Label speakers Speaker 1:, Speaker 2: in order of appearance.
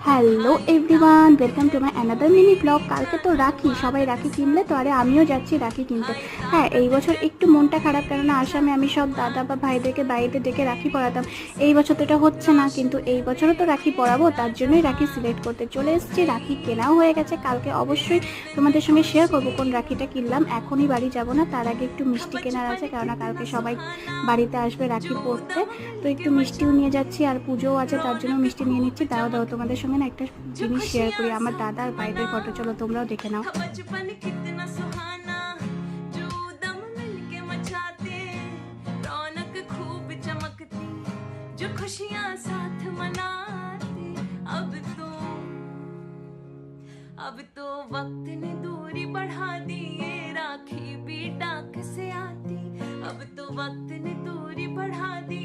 Speaker 1: Hello everyone, welcome to my another mini blog. কালকে তো রাখি, সবাই রাখি কিনলে তো, আরে আমিও যাচ্ছি রাখি কিনতে। হ্যাঁ, এই বছর একটু মনটা খারাপ, কেননা আসামে আমি সব দাদা বা ভাইদেরকে বাড়িতে ডেকে রাখি পরাতাম। এই বছর তো এটা হচ্ছে না, কিন্তু এই বছরও তো রাখি পরাবো, তার জন্যই রাখি সিলেক্ট করতে চলে এসেছি। রাখি কেনাও হয়ে গেছে, কালকে অবশ্যই তোমাদের সঙ্গে শেয়ার করবো কোন রাখিটা কিনলাম। এখনই বাড়ি যাব না, তার আগে একটু মিষ্টি কেনার আছে, কেননা কালকে সবাই বাড়িতে আসবে রাখি পরতে। তো একটু মিষ্টিও নিয়ে যাচ্ছি, আর পুজোও আছে, তার জন্য মিষ্টি নিয়ে নিচ্ছি। দাও দাও, তোমাদের সঙ্গে না একটা জিনিস শেয়ার করি, আমার দাদা আর ভাইদের ফটো, চলো তোমরাও দেখে নাও। जो खुशियां साथ मनाते, अब तो वक्त ने दूरी बढ़ा दी, ये राखी भी डाक से आती, अब तो वक्त ने दूरी बढ़ा दी,